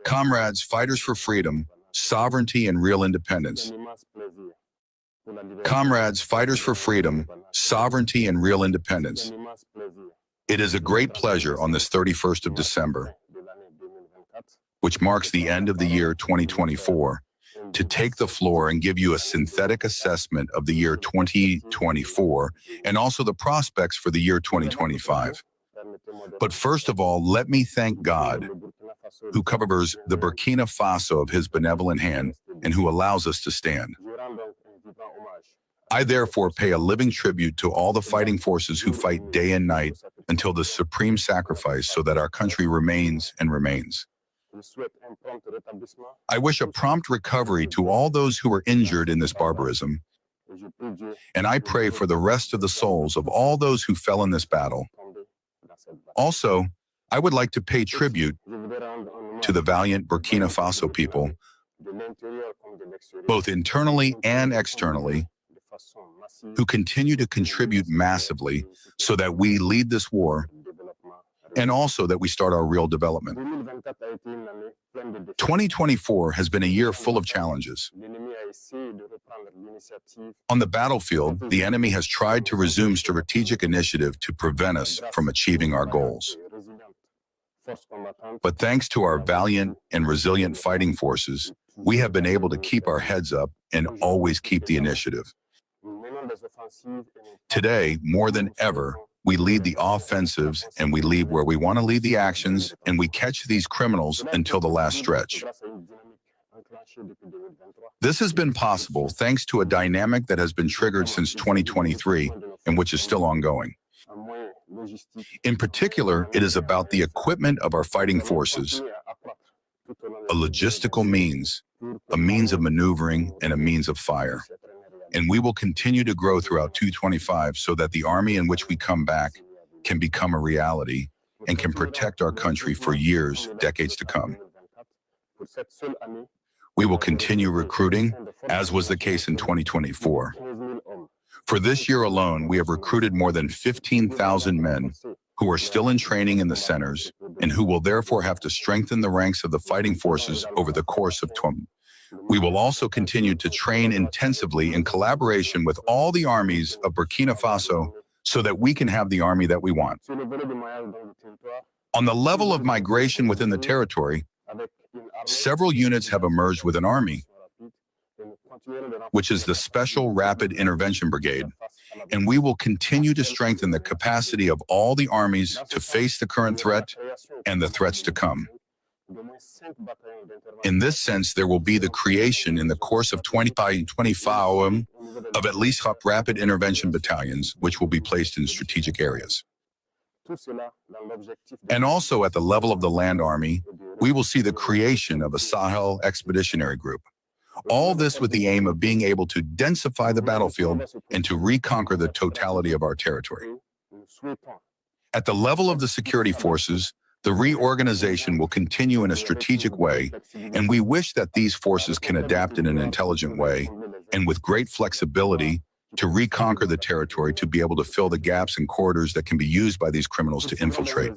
Comrades, fighters for freedom, sovereignty, and real independence. Comrades, fighters for freedom, sovereignty, and real independence. It is a great pleasure on this 31st of December, which marks the end of the year 2024, to take the floor and give you a synthetic assessment of the year 2024 and also the prospects for the year 2025. But first of all, let me thank God, who covers the Burkina Faso of his benevolent hand and who allows us to stand. I therefore pay a living tribute to all the fighting forces who fight day and night until the supreme sacrifice so that our country remains and remains. I wish a prompt recovery to all those who were injured in this barbarism, and I pray for the rest of the souls of all those who fell in this battle. Also, I would like to pay tribute to the valiant Burkina Faso people, both internally and externally, who continue to contribute massively so that we lead this war and also that we start our real development. 2024 has been a year full of challenges. On the battlefield, the enemy has tried to resume strategic initiative to prevent us from achieving our goals. But thanks to our valiant and resilient fighting forces, we have been able to keep our heads up and always keep the initiative. Today, more than ever, we lead the offensives and we lead where we want to lead the actions, and we catch these criminals until the last stretch. This has been possible thanks to a dynamic that has been triggered since 2023 and which is still ongoing. In particular, it is about the equipment of our fighting forces, a logistical means, a means of maneuvering, and a means of fire. And we will continue to grow throughout 2025 so that the army in which we come back can become a reality and can protect our country for years, decades to come. We will continue recruiting, as was the case in 2024. For this year alone, we have recruited more than 15,000 men who are still in training in the centers and who will therefore have to strengthen the ranks of the fighting forces over the course of 20. We will also continue to train intensively in collaboration with all the armies of Burkina Faso so that we can have the army that we want. On the level of migration within the territory, several units have emerged with an army, which is the Special Rapid Intervention Brigade, and we will continue to strengthen the capacity of all the armies to face the current threat and the threats to come. In this sense, there will be the creation in the course of 2025 of at least rapid intervention battalions, which will be placed in strategic areas. And also at the level of the land army, we will see the creation of a Sahel expeditionary group. All this with the aim of being able to densify the battlefield and to reconquer the totality of our territory. At the level of the security forces, the reorganization will continue in a strategic way, and we wish that these forces can adapt in an intelligent way and with great flexibility to reconquer the territory, to be able to fill the gaps and corridors that can be used by these criminals to infiltrate.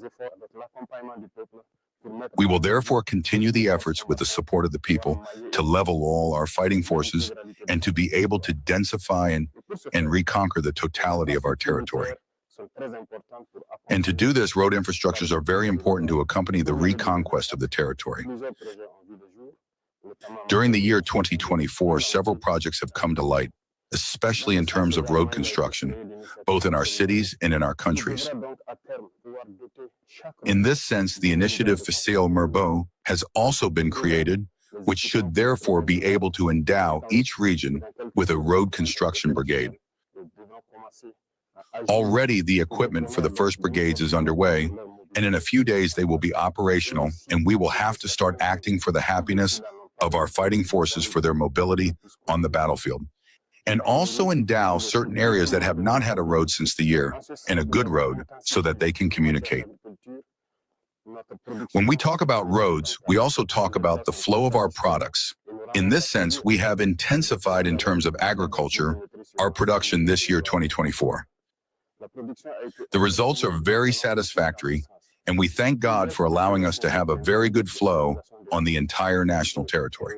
We will therefore continue the efforts with the support of the people to level all our fighting forces and to be able to densify and reconquer the totality of our territory. And to do this, road infrastructures are very important to accompany the reconquest of the territory. During the year 2024, several projects have come to light, especially in terms of road construction, both in our cities and in our countries. In this sense, the initiative Facile Merbo has also been created, which should therefore be able to endow each region with a road construction brigade. Already the equipment for the first brigades is underway, and in a few days they will be operational, and we will have to start acting for the happiness of our fighting forces for their mobility on the battlefield, and also endow certain areas that have not had a road since the year, and a good road, so that they can communicate. When we talk about roads, we also talk about the flow of our products. In this sense, we have intensified in terms of agriculture our production this year, 2024. The results are very satisfactory, and we thank God for allowing us to have a very good flow on the entire national territory.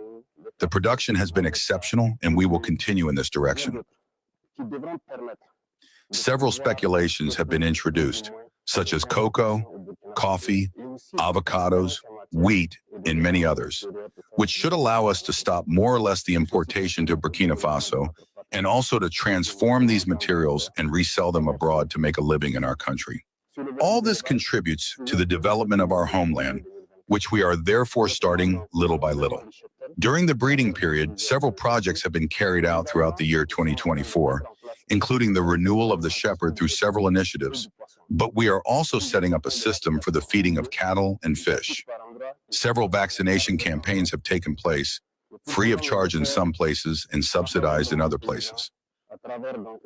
The production has been exceptional, and we will continue in this direction. Several speculations have been introduced, such as cocoa, coffee, avocados, wheat, and many others, which should allow us to stop more or less the importation to Burkina Faso and also to transform these materials and resell them abroad to make a living in our country. All this contributes to the development of our homeland, which we are therefore starting little by little. During the breeding period, several projects have been carried out throughout the year 2024, including the renewal of the shepherd through several initiatives, but we are also setting up a system for the feeding of cattle and fish. Several vaccination campaigns have taken place, free of charge in some places and subsidized in other places.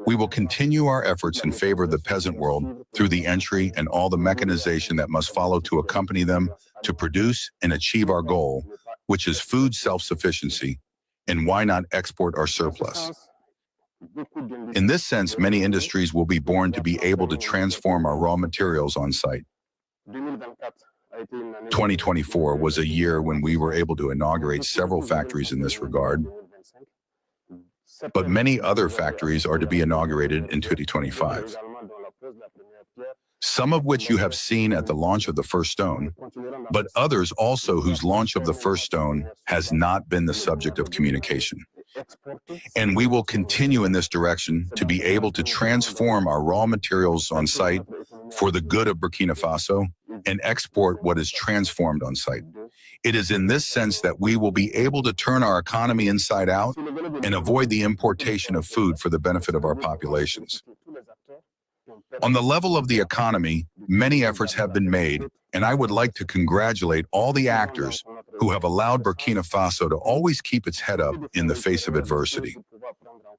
We will continue our efforts in favor of the peasant world through the entry and all the mechanization that must follow to accompany them to produce and achieve our goal, which is food self-sufficiency, and why not export our surplus? In this sense, many industries will be born to be able to transform our raw materials on site. 2024 was a year when we were able to inaugurate several factories in this regard, but many other factories are to be inaugurated in 2025. Some of which you have seen at the launch of the first stone, but others also whose launch of the first stone has not been the subject of communication. And we will continue in this direction to be able to transform our raw materials on site for the good of Burkina Faso and export what is transformed on site. It is in this sense that we will be able to turn our economy inside out and avoid the importation of food for the benefit of our populations. On the level of the economy, many efforts have been made, and I would like to congratulate all the actors who have allowed Burkina Faso to always keep its head up in the face of adversity.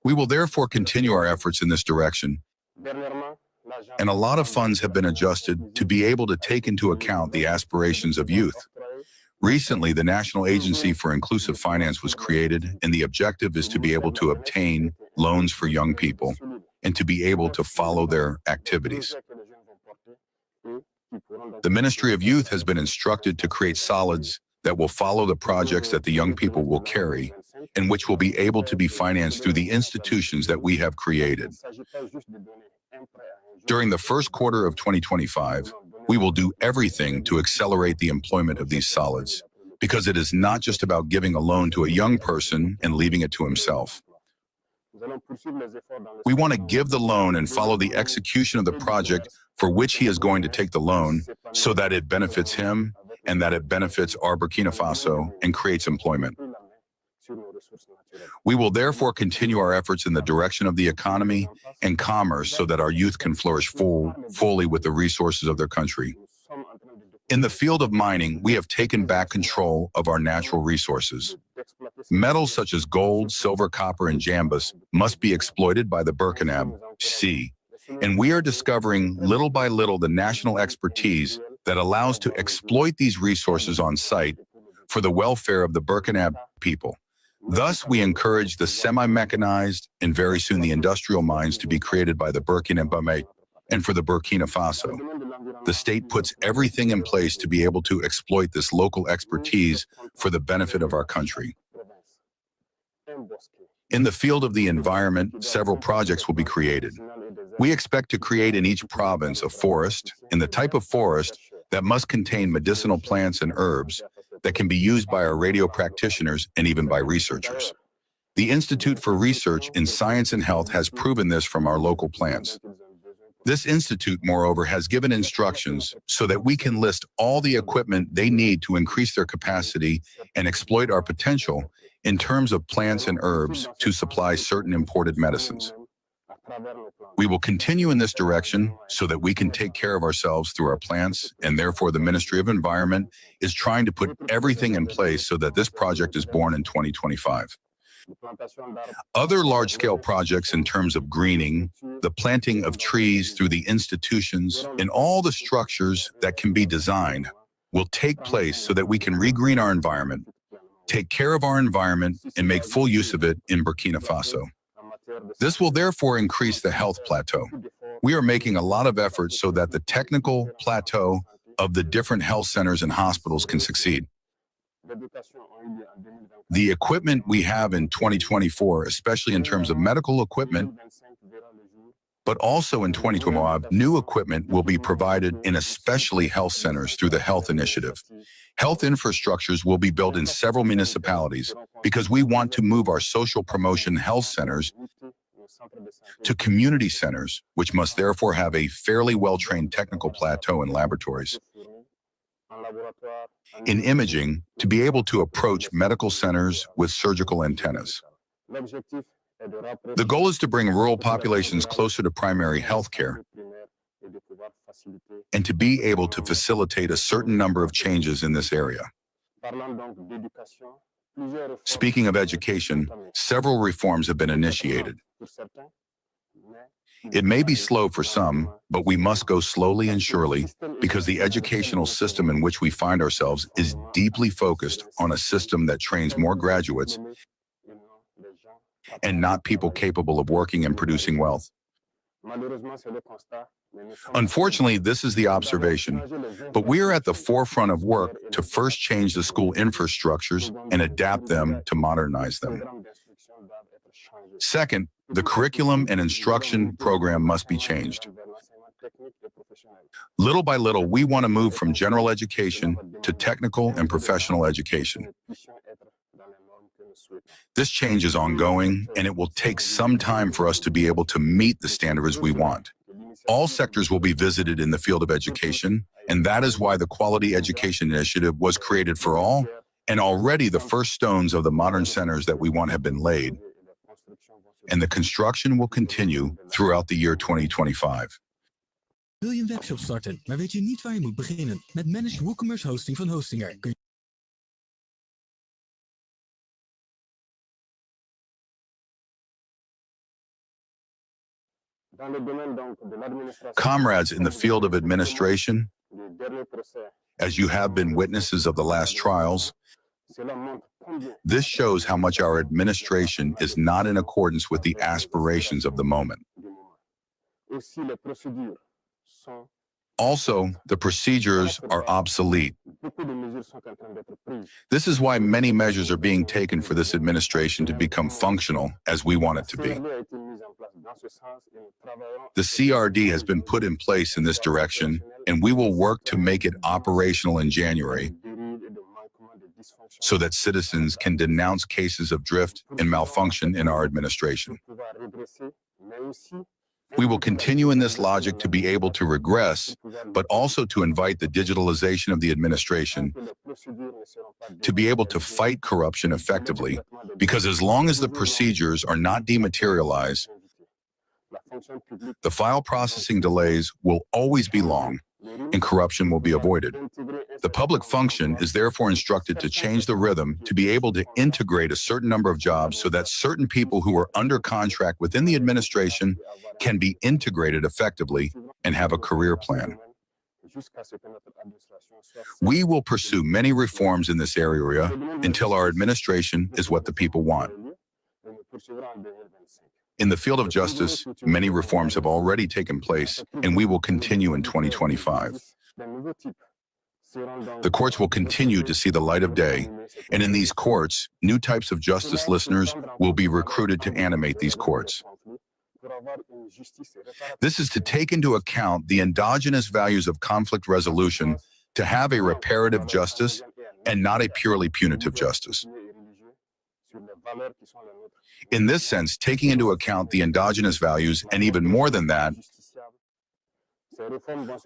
We will therefore continue our efforts in this direction, and a lot of funds have been adjusted to be able to take into account the aspirations of youth. Recently, the National Agency for Inclusive Finance was created, and the objective is to be able to obtain loans for young people and to be able to follow their activities. The Ministry of Youth has been instructed to create solids that will follow the projects that the young people will carry and which will be able to be financed through the institutions that we have created. During the first quarter of 2025, we will do everything to accelerate the employment of these solids, because it is not just about giving a loan to a young person and leaving it to himself. We want to give the loan and follow the execution of the project for which he is going to take the loan so that it benefits him and that it benefits our Burkina Faso and creates employment. We will therefore continue our efforts in the direction of the economy and commerce so that our youth can flourish fully with the resources of their country. In the field of mining, we have taken back control of our natural resources. Metals such as gold, silver, copper, and jambas must be exploited by the Burkina Faso, and we are discovering little by little the national expertise that allows to exploit these resources on site for the welfare of the Burkina people. Thus, we encourage the semi-mechanized and very soon the industrial mines to be created by the Burkina Faso and for the Burkina Faso. The state puts everything in place to be able to exploit this local expertise for the benefit of our country. In the field of the environment, several projects will be created. We expect to create in each province a forest, and the type of forest that must contain medicinal plants and herbs that can be used by our radio practitioners and even by researchers. The Institute for Research in Science and Health has proven this from our local plants. This institute, moreover, has given instructions so that we can list all the equipment they need to increase their capacity and exploit our potential in terms of plants and herbs to supply certain imported medicines. We will continue in this direction so that we can take care of ourselves through our plants, and therefore the Ministry of Environment is trying to put everything in place so that this project is born in 2025. Other large-scale projects in terms of greening, the planting of trees through the institutions, and all the structures that can be designed will take place so that we can regreen our environment, take care of our environment, and make full use of it in Burkina Faso. This will therefore increase the health plateau. We are making a lot of efforts so that the technical plateau of the different health centers and hospitals can succeed. The equipment we have in 2024, especially in terms of medical equipment, but also in 2025, new equipment will be provided in especially health centers through the health initiative. Health infrastructures will be built in several municipalities because we want to move our social promotion health centers to community centers, which must therefore have a fairly well-trained technical plateau and laboratories. In imaging, to be able to approach medical centers with surgical antennas. The goal is to bring rural populations closer to primary health care and to be able to facilitate a certain number of changes in this area. Speaking of education, several reforms have been initiated. It may be slow for some, but we must go slowly and surely because the educational system in which we find ourselves is deeply focused on a system that trains more graduates and not people capable of working and producing wealth. Unfortunately, this is the observation, but we are at the forefront of work to first change the school infrastructures and adapt them to modernize them. Second, the curriculum and instruction program must be changed. Little by little, we want to move from general education to technical and professional education. This change is ongoing, and it will take some time for us to be able to meet the standards we want. All sectors will be visited in the field of education, and that is why the Quality Education Initiative was created for all, and already the first stones of the modern centers that we want have been laid, and the construction will continue throughout the year 2025. Wil je een webshop starten, maar weet je niet waar je moet beginnen? Met Managed WooCommerce Hosting van Hostinger kun je... Comrades in the field of administration, as you have been witnesses of the last trials, this shows how much our administration is not in accordance with the aspirations of the moment. Also, the procedures are obsolete. This is why many measures are being taken for this administration to become functional as we want it to be. The CRD has been put in place in this direction, and we will work to make it operational in January so that citizens can denounce cases of drift and malfunction in our administration. We will continue in this logic to be able to regress, but also to invite the digitalization of the administration to be able to fight corruption effectively, because as long as the procedures are not dematerialized, the file processing delays will always be long, and corruption will be avoided. The public function is therefore instructed to change the rhythm to be able to integrate a certain number of jobs so that certain people who are under contract within the administration can be integrated effectively and have a career plan. We will pursue many reforms in this area until our administration is what the people want. In the field of justice, many reforms have already taken place, and we will continue in 2025. The courts will continue to see the light of day, and in these courts, new types of justice listeners will be recruited to animate these courts. This is to take into account the endogenous values of conflict resolution to have a reparative justice and not a purely punitive justice. In this sense, taking into account the endogenous values, and even more than that,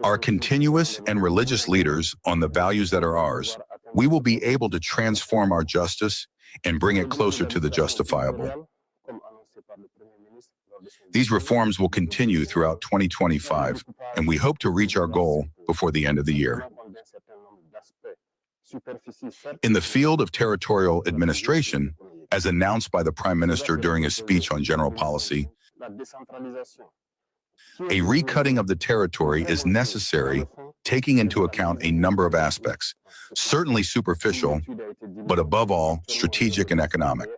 our continuous and religious leaders on the values that are ours, we will be able to transform our justice and bring it closer to the justifiable. These reforms will continue throughout 2025, and we hope to reach our goal before the end of the year. In the field of territorial administration, as announced by the Prime Minister during his speech on general policy, a recutting of the territory is necessary, taking into account a number of aspects, certainly superficial, but above all, strategic and economic.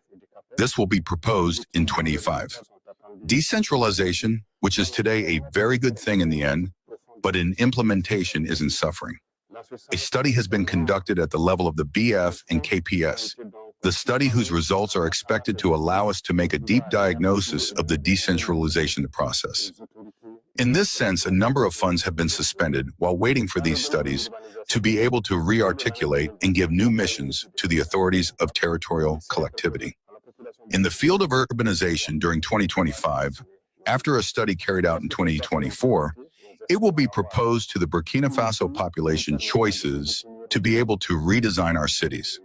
This will be proposed in 2025. Decentralization, which is today a very good thing in the end, but in implementation is in suffering. A study has been conducted at the level of the BF and KPS, the study whose results are expected to allow us to make a deep diagnosis of the decentralization process. In this sense, a number of funds have been suspended while waiting for these studies to be able to re-articulate and give new missions to the authorities of territorial collectivity. In the field of urbanization during 2025, after a study carried out in 2024, it will be proposed to the Burkina Faso population choices to be able to redesign our cities.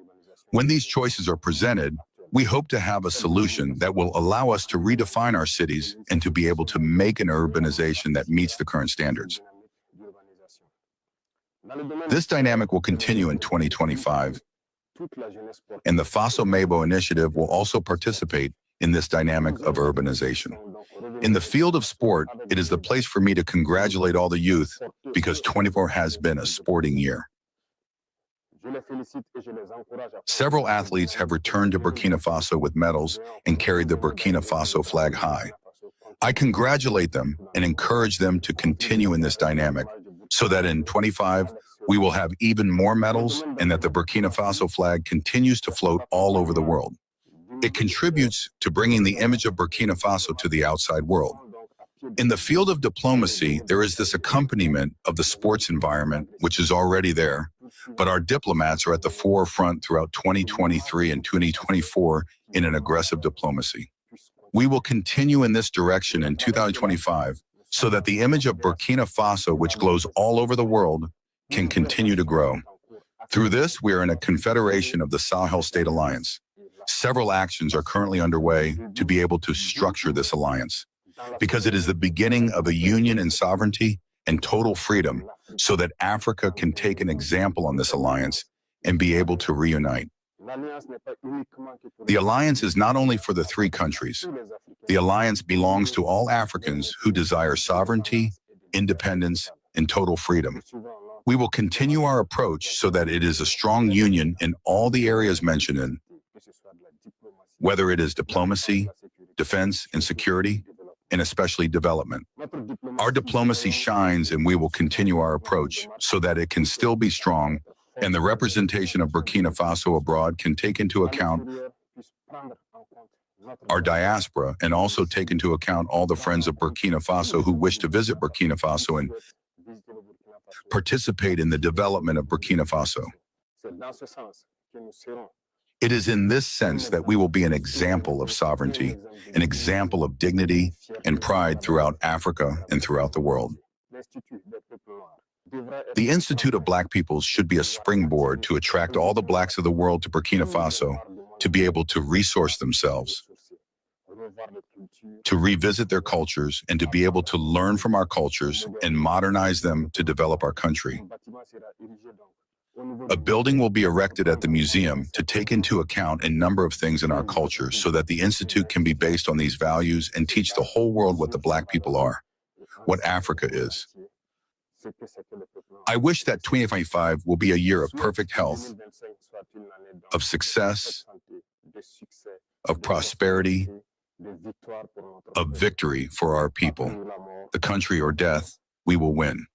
When these choices are presented, we hope to have a solution that will allow us to redefine our cities and to be able to make an urbanization that meets the current standards. This dynamic will continue in 2025, and the Faso Mabo initiative will also participate in this dynamic of urbanization. In the field of sport, it is the place for me to congratulate all the youth because 24 has been a sporting year. Several athletes have returned to Burkina Faso with medals and carried the Burkina Faso flag high. I congratulate them and encourage them to continue in this dynamic so that in 25, we will have even more medals and that the Burkina Faso flag continues to float all over the world. It contributes to bringing the image of Burkina Faso to the outside world. In the field of diplomacy, there is this accompaniment of the sports environment, which is already there, but our diplomats are at the forefront throughout 2023 and 2024 in an aggressive diplomacy. We will continue in this direction in 2025 so that the image of Burkina Faso, which glows all over the world, can continue to grow. Through this, we are in a confederation of the Sahel State Alliance. Several actions are currently underway to be able to structure this alliance, because it is the beginning of a union in sovereignty and total freedom so that Africa can take an example on this alliance and be able to reunite. The alliance is not only for the three countries. The alliance belongs to all Africans who desire sovereignty, independence, and total freedom. We will continue our approach so that it is a strong union in all the areas mentioned in, whether it is diplomacy, defense, and security, and especially development. Our diplomacy shines and we will continue our approach so that it can still be strong and the representation of Burkina Faso abroad can take into account our diaspora and also take into account all the friends of Burkina Faso who wish to visit Burkina Faso and participate in the development of Burkina Faso. It is in this sense that we will be an example of sovereignty, an example of dignity and pride throughout Africa and throughout the world. The Institute of Black Peoples should be a springboard to attract all the Blacks of the world to Burkina Faso to be able to resource themselves, to revisit their cultures, and to be able to learn from our cultures and modernize them to develop our country. A building will be erected at the museum to take into account a number of things in our culture so that the Institute can be based on these values and teach the whole world what the Black people are, what Africa is. I wish that 2025 will be a year of perfect health, of success, of prosperity, of victory for our people. The country or death, we will win.